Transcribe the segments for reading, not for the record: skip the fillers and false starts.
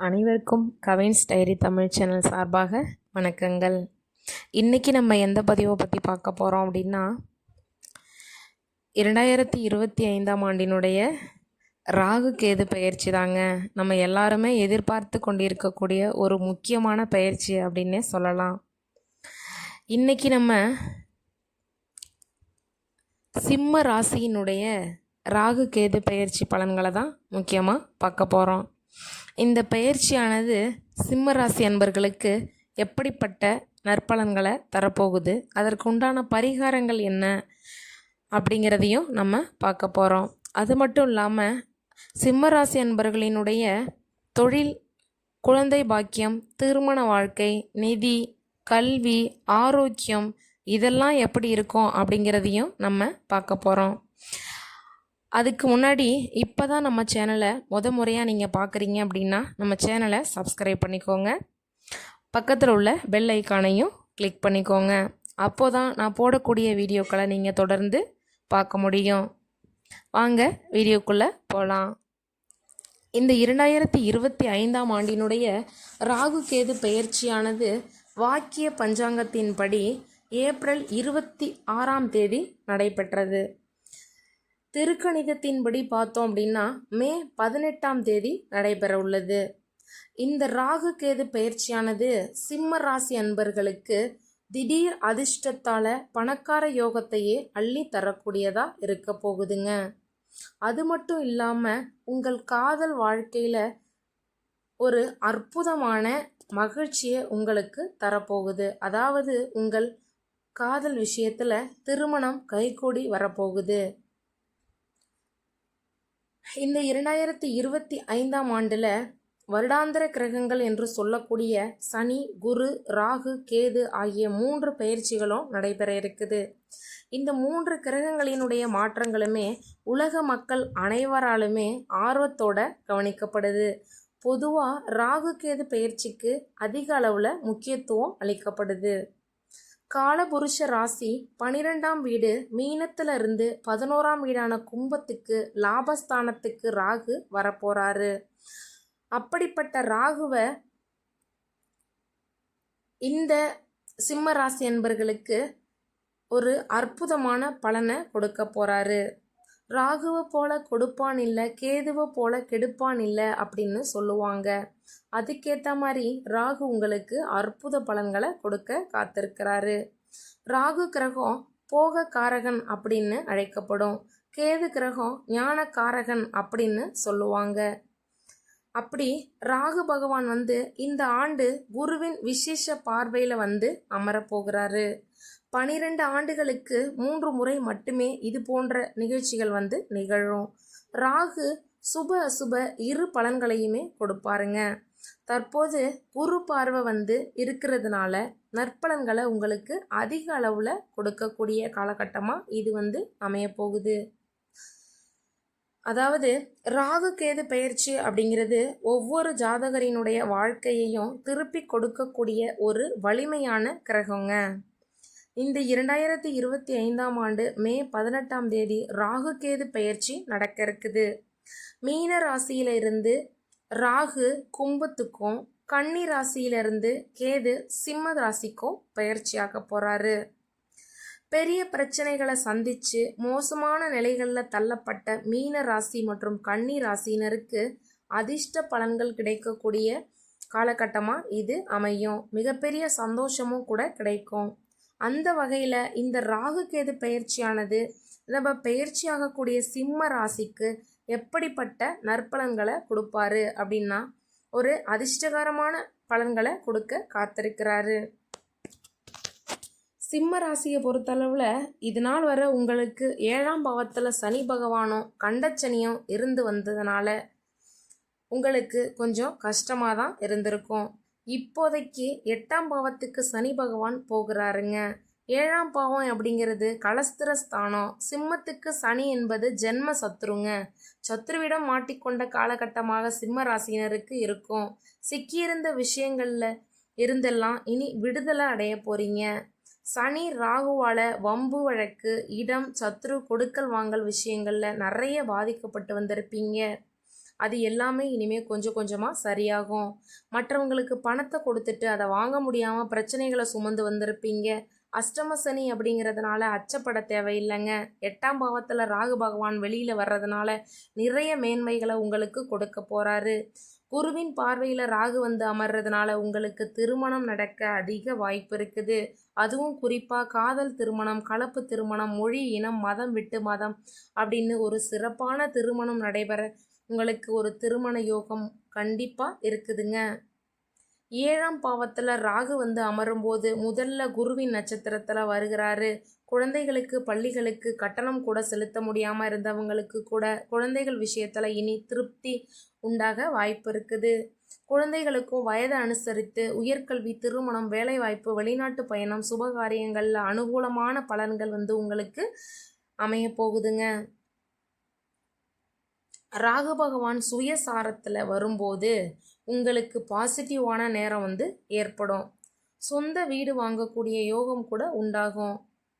அனைவருக்கும் Cavin's diary Tamil channel சார்பாக வணக்கங்கள். இன்றைக்கி நம்ம எந்த பதிவை பற்றி பார்க்க போகிறோம் அப்படின்னா 2025ஆம் ஆண்டினுடைய ராகு கேது பயிற்சி தாங்க. நம்ம எல்லாருமே எதிர்பார்த்து கொண்டிருக்கக்கூடிய ஒரு முக்கியமான பயிற்சி அப்படின்னே சொல்லலாம். இன்றைக்கி நம்ம சிம்ம ராசியினுடைய ராகு கேது பயிற்சி பலன்களை தான் முக்கியமாக பார்க்க போகிறோம். இந்த பயிற்சியானது சிம்ம ராசி அன்பர்களுக்கு எப்படிப்பட்ட நற்பலன்களை தரப்போகுது, அதற்கு உண்டான பரிகாரங்கள் என்ன அப்படிங்கிறதையும் நம்ம பார்க்க போகிறோம். அது மட்டும் இல்லாமல் சிம்ம ராசி அன்பர்களினுடைய தொழில், குழந்தை பாக்கியம், திருமண வாழ்க்கை, நிதி, கல்வி, ஆரோக்கியம் இதெல்லாம் எப்படி இருக்கும் அப்படிங்கிறதையும் நம்ம பார்க்க போகிறோம். அதுக்கு முன்னாடி இப்போ தான் நம்ம சேனலை முறையாக நீங்கள் பார்க்குறீங்க அப்படின்னா நம்ம சேனலை சப்ஸ்கிரைப் பண்ணிக்கோங்க. பக்கத்தில் உள்ள பெல் ஐக்கானையும் கிளிக் பண்ணிக்கோங்க. அப்போது தான் நான் போடக்கூடிய வீடியோக்களை நீங்கள் தொடர்ந்து பார்க்க முடியும். வாங்க வீடியோக்குள்ளே போகலாம். இந்த 2025ஆம் ஆண்டினுடைய ராகு கேது பெயர்ச்சியானது வாக்கிய பஞ்சாங்கத்தின்படி ஏப்ரல் 26ஆம் தேதி நடைபெற்றது. திருக்கணிதத்தின்படி பார்த்தோம் அப்படின்னா மே 18ஆம் தேதி நடைபெற உள்ளது. இந்த ராகு கேது பயிற்சியானது சிம்ம ராசி அன்பர்களுக்கு திடீர் அதிர்ஷ்டத்தால் பணக்கார யோகத்தையே அள்ளி தரக்கூடியதா இருக்க போகுதுங்க. அது மட்டும் இல்லாமல் உங்கள் காதல் வாழ்க்கையில் ஒரு அற்புதமான மகிழ்ச்சியை உங்களுக்கு தரப்போகுது. அதாவது உங்கள் காதல் விஷயத்தில் திருமணம் கைகூடி வரப்போகுது. இந்த 2025ஆம் ஆண்டில் வருடாந்திர கிரகங்கள் என்று சொல்லக்கூடிய சனி, குரு, ராகு, கேது ஆகிய 3 பயிற்சிகளும் நடைபெற இருக்குது. இந்த 3 கிரகங்களினுடைய மாற்றங்களுமே உலக மக்கள் அனைவராலுமே ஆர்வத்தோட கவனிக்கப்படுது. பொதுவாக ராகு கேது பயிற்சிக்கு அதிக அளவில் முக்கியத்துவம் அளிக்கப்படுது. காலபுருஷ ராசி 12ஆம் வீடு மீனத்துல இருந்து 11ஆம் வீடான கும்பத்துக்கு லாபஸ்தானத்துக்கு ராகு வரப்போறாரு. அப்படிப்பட்ட ராகுவை இந்த சிம்ம ராசி என்பர்களுக்கு ஒரு அற்புதமான பலனை கொடுக்க போறாரு. ராகுவை போல கொடுப்பான் இல்லை, கேதுவை போல கெடுப்பான் இல்லை அப்படின்னு சொல்லுவாங்க. அதுக்கேற்ற மாதிரி ராகு உங்களுக்கு அற்புத பலன்களை கொடுக்க காத்திருக்கிறாரு. ராகு கிரகம் போக காரகன் அப்படின்னு அழைக்கப்படும். கேது கிரகம் ஞான காரகன் அப்படின்னு சொல்லுவாங்க. அப்படி ராகு பகவான் இந்த ஆண்டு குருவின் விசேஷ பார்வையில் அமரப்போகிறாரு. 12 ஆண்டுகளுக்கு 3 முறை மட்டுமே இது போன்ற நிகழ்ச்சிகள் நிகழும். ராகு சுப அசுப இரு பலன்களையுமே கொடுப்பாருங்க. தற்போது குரு பார்வை இருக்கிறதுனால நற்பலன்களை உங்களுக்கு அதிக அளவில் கொடுக்கக்கூடிய காலகட்டமாக இது அமைய போகுது. அதாவது ராகு கேது பெயர்ச்சி அப்படிங்கிறது ஒவ்வொரு ஜாதகரினுடைய வாழ்க்கையையும் திருப்பி கொடுக்கக்கூடிய ஒரு வலிமையான கிரகங்க. இந்த 2025ஆம் ஆண்டு மே 18ஆம் தேதி ராகு கேது பெயர்ச்சி நடக்க இருக்குது. மீன ராசியில இருந்து ராகு கும்பத்துக்கும், கன்னி ராசியிலிருந்து கேது சிம்ம ராசிக்கும் பயிற்சியாக போறாரு. பெரிய பிரச்சனைகளை சந்திச்சு மோசமான நிலைகளில் தள்ளப்பட்ட மீன ராசி மற்றும் கன்னி ராசியினருக்கு அதிர்ஷ்ட பலன்கள் கிடைக்கக்கூடிய காலகட்டமாக இது அமையும். மிகப்பெரிய சந்தோஷமும் கூட கிடைக்கும். அந்த வகையில் இந்த ராகு கேது பயிற்சியானது நம்ம பயிற்சியாகக்கூடிய சிம்ம ராசிக்கு எப்படிப்பட்ட நற்பலன்களை கொடுப்பாரு அப்படின்னா ஒரு அதிர்ஷ்டகரமான பலன்களை கொடுக்க காத்திருக்கிறாரு. சிம்ம ராசியை பொறுத்தளவில் இது நாள் வரை உங்களுக்கு 7ஆம் பாவத்தில் சனி பகவானும் கண்டச்சனியும் இருந்து வந்ததுனால உங்களுக்கு கொஞ்சம் கஷ்டமாக தான் இருந்திருக்கும். இப்போதைக்கு 8ஆம் பாவத்துக்கு சனி பகவான் போகிறாருங்க. 7ஆம் பாவம் அப்படிங்கிறது கலஸ்திர ஸ்தானம். சிம்மத்துக்கு சனி என்பது ஜென்ம சத்ருங்க. சத்ருவிடம் மாட்டிக்கொண்ட காலகட்டமாக சிம்ம ராசியினருக்கு இருக்கும். சிக்கியிருந்த விஷயங்கள்ல இருந்தெல்லாம் இனி விடுதலை அடைய போறீங்க. சனி ராகுவால வம்பு வழக்கு, இடம், சத்ரு, கொடுக்கல் வாங்கல் விஷயங்கள்ல நிறைய பாதிக்கப்பட்டு வந்திருப்பீங்க. அது எல்லாமே இனிமேல் கொஞ்சம் கொஞ்சமாக சரியாகும். மற்றவங்களுக்கு பணத்தை கொடுத்துட்டு அதை வாங்க முடியாமல் பிரச்சனைகளை சுமந்து வந்திருப்பீங்க. அஷ்டம சனி அப்படிங்கிறதுனால அச்சப்பட தேவையில்லைங்க. 8ஆம் பாவத்தில் ராகு பகவான் வெளியில் வர்றதுனால நிறைய மேன்மைகளை உங்களுக்கு கொடுக்க போகிறாரு. குருவின் பார்வையில் ராகு வந்து அமர்றதுனால உங்களுக்கு திருமணம் நடக்க அதிக வாய்ப்பு இருக்குது. அதுவும் குறிப்பாக காதல் திருமணம், கலப்பு திருமணம், மொழி, இனம், மதம் விட்டு மதம் அப்படின்னு ஒரு சிறப்பான திருமணம் நடைபெற உங்களுக்கு ஒரு திருமண யோகம் கண்டிப்பாக இருக்குதுங்க. 7ஆம் பாவத்தில் ராகு வந்து அமரும்போது முதல்ல குருவின் நட்சத்திரத்தில் வருகிறாரு. குழந்தைகளுக்கு பள்ளிகளுக்கு கட்டணம் கூட செலுத்த முடியாமல் இருந்தவங்களுக்கு கூட குழந்தைகள் விஷயத்தில் இனி திருப்தி உண்டாக வாய்ப்பு இருக்குது. குழந்தைகளுக்கும் வயதை அனுசரித்து உயர்கல்வி, திருமணம், வேலைவாய்ப்பு, வெளிநாட்டு பயணம், சுபகாரியங்களில் அனுகூலமான பலன்கள் வந்து உங்களுக்கு அமைய போகுதுங்க. ராகு பகவான் சுயசாரத்தில் வரும்போது உங்களுக்கு பாசிட்டிவான நேரம் வந்து ஏற்படும். சொந்த வீடு வாங்கக்கூடிய யோகம் கூட உண்டாகும்.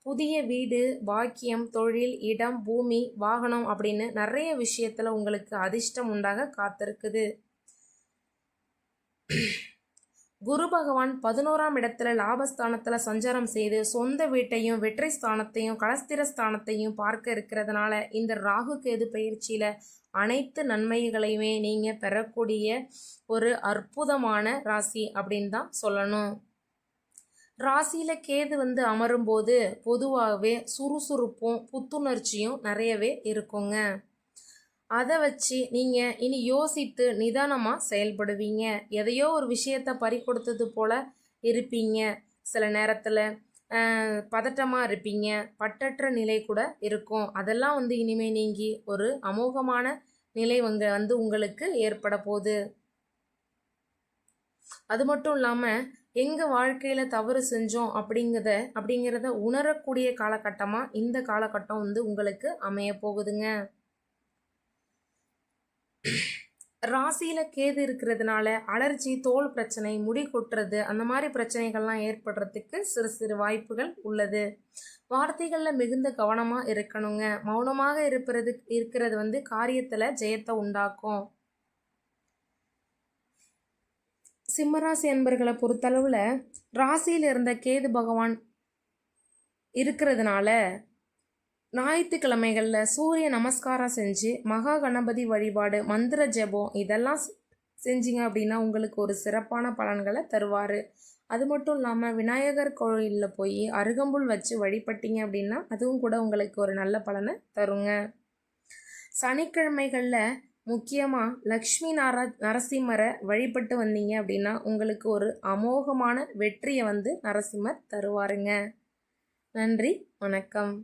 புதிய வீடு, பாக்கியம், தொழில், இடம், பூமி, வாகனம் அப்படின்னு நிறைய விஷயத்தில் உங்களுக்கு அதிர்ஷ்டம் உண்டாக காத்திருக்குது. குரு பகவான் 11ஆம் இடத்துல லாபஸ்தானத்தில் சஞ்சாரம் செய்து சொந்த வீட்டையும் வெற்றி ஸ்தானத்தையும் கலஸ்திர ஸ்தானத்தையும் பார்க்க இருக்கிறதுனால இந்த ராகு கேது பயிற்சியில் அனைத்து நன்மைகளையுமே நீங்கள் பெறக்கூடிய ஒரு அற்புதமான ராசி அப்படின்னு தான் சொல்லணும். ராசியில் கேது வந்து அமரும்போது பொதுவாகவே சுறுசுறுப்பும் புத்துணர்ச்சியும் நிறையவே இருக்குங்க. அதை வச்சு நீங்கள் இனி யோசித்து நிதானமாக செயல்படுவீங்க. எதையோ ஒரு விஷயத்தை பறி கொடுத்தது போல் இருப்பீங்க. சில நேரத்தில் பதட்டமாக இருப்பீங்க. பற்றற்ற நிலை கூட இருக்கும். அதெல்லாம் வந்து இனிமேல் நீங்கி ஒரு அமோகமான நிலை வந்து உங்களுக்கு ஏற்பட போகுது. அது மட்டும் இல்லாமல் எங்கள் வாழ்க்கையில் தவறு செஞ்சோம் அப்படிங்கிறத உணரக்கூடிய காலகட்டமாக இந்த காலகட்டம் வந்து உங்களுக்கு அமைய போகுதுங்க. ராசியில் கேது இருக்கிறதுனால அலர்ஜி, தோல் பிரச்சனை, முடி கொட்டுறது அந்த மாதிரி பிரச்சனைகள்லாம் ஏற்படுறதுக்கு சிறு சிறு வாய்ப்புகள் உள்ளது. வார்த்தைகளில் மிகுந்த கவனமாக இருக்கணுங்க. மௌனமாக இருக்கிறது வந்து காரியத்தில் ஜெயத்தை உண்டாக்கும். சிம்மராசி அன்பர்களை பொறுத்தளவில் ராசியில் இருந்த கேது பகவான் இருக்கிறதுனால ஞாயிற்றுக்கிழமைகளில் சூரிய நமஸ்காரம் செஞ்சு மகா கணபதி வழிபாடு, மந்திர ஜெபம் இதெல்லாம் செஞ்சிங்க அப்படின்னா உங்களுக்கு ஒரு சிறப்பான பலன்களை தருவார். அது மட்டும் இல்லாமல் விநாயகர் கோயிலில் போய் அருகம்புல் வச்சு வழிபட்டீங்க அப்படின்னா அதுவும் கூட உங்களுக்கு ஒரு நல்ல பலனை தருங்க. சனிக்கிழமைகளில் முக்கியமாக லக்ஷ்மி நரசிம்மரை வழிபட்டு வந்தீங்க அப்படின்னா உங்களுக்கு ஒரு அமோகமான வெற்றியை வந்து நரசிம்மர் தருவாருங்க. நன்றி, வணக்கம்.